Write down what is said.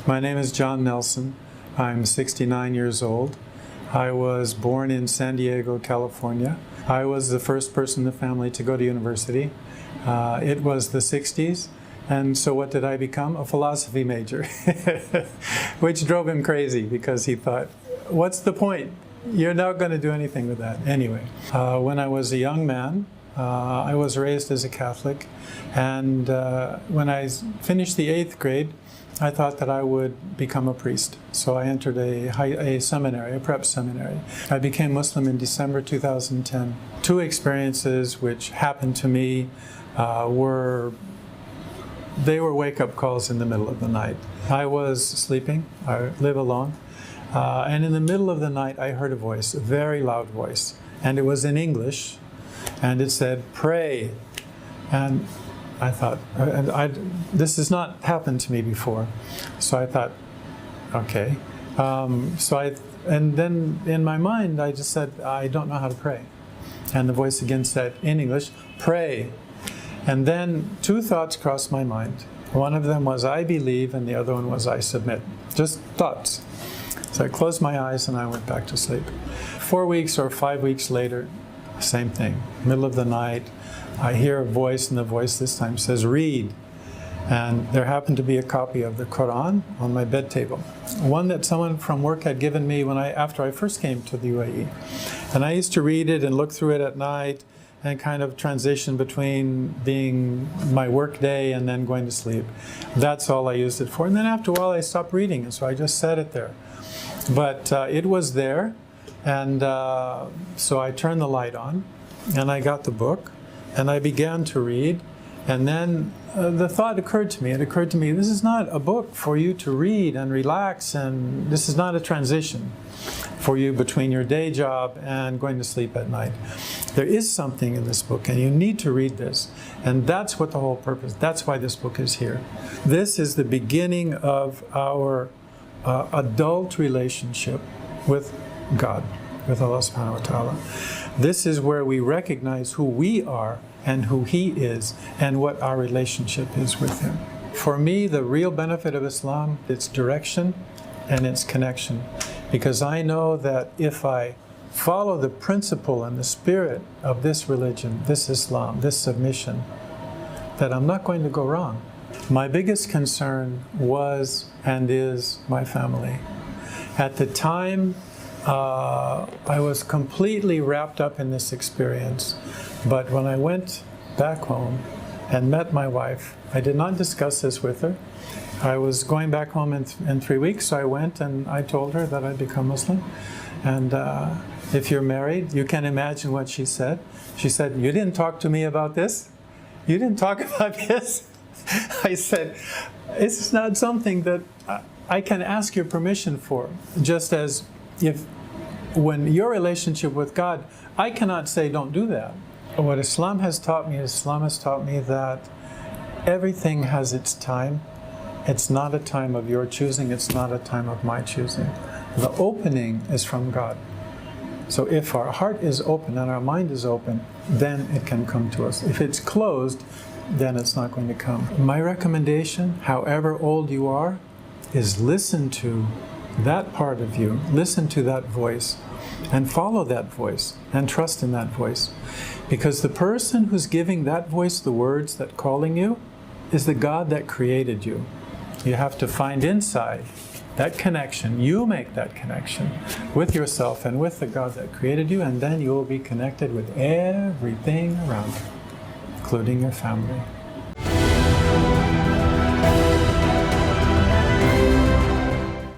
My name is John Nelson. I'm 69 years old. I was born in San Diego, California. I was the first person in the family to go to university. It was the 60s, and so what did I become? A philosophy major, which drove him crazy because he thought, what's the point? You're not going to do anything with that. Anyway, when I was a young man, I was raised as a Catholic, and when I finished the 8th grade, I thought that I would become a priest. So I entered a seminary, a prep seminary. I became Muslim in December 2010. Two experiences which happened to me were wake-up calls in the middle of the night. I was sleeping, I live alone, and in the middle of the night I heard a voice, a very loud voice, and it was in English, and it said, "Pray." And I thought, this has not happened to me before. So I thought, okay. And then in my mind, I just said, I don't know how to pray. And the voice again said, in English, "Pray." And then two thoughts crossed my mind. One of them was, I believe, and the other one was, I submit. Just thoughts. So I closed my eyes and I went back to sleep. 4 weeks or 5 weeks later, same thing. Middle of the night, I hear a voice, and the voice this time says, "Read." And there happened to be a copy of the Quran on my bed table. One that someone from work had given me after I first came to the UAE. And I used to read it and look through it at night and kind of transition between being my work day and then going to sleep. That's all I used it for. And then after a while I stopped reading it, so I just set it there. But it was there, and so I turned the light on and I got the book. And I began to read, and then the thought occurred to me. It occurred to me, this is not a book for you to read and relax, and this is not a transition for you between your day job and going to sleep at night. There is something in this book, and you need to read this. And that's what the whole purpose, that's why this book is here. This is the beginning of our adult relationship with God, with Allah subhanahu wa ta'ala. This is where we recognize who we are and who He is and what our relationship is with Him. For me, the real benefit of Islam, its direction and its connection. Because I know that if I follow the principle and the spirit of this religion, this Islam, this submission, that I'm not going to go wrong. My biggest concern was and is my family. At the time, I was completely wrapped up in this experience. But when I went back home and met my wife, I did not discuss this with her. I was going back home in 3 weeks, so I went and I told her that I'd become Muslim. And if you're married, you can imagine what she said. She said, "You didn't talk to me about this? You didn't talk about this?" I said, "It's not something that I can ask your permission for, just as when your relationship with God, I cannot say don't do that." What Islam has taught me that everything has its time. It's not a time of your choosing, it's not a time of my choosing. The opening is from God. So if our heart is open and our mind is open, then it can come to us. If it's closed, then it's not going to come. My recommendation, however old you are, is listen to that part of you, listen to that voice, and follow that voice, and trust in that voice. Because the person who's giving that voice the words that calling you is the God that created you. You have to find inside that connection. You make that connection with yourself and with the God that created you, and then you will be connected with everything around you, including your family.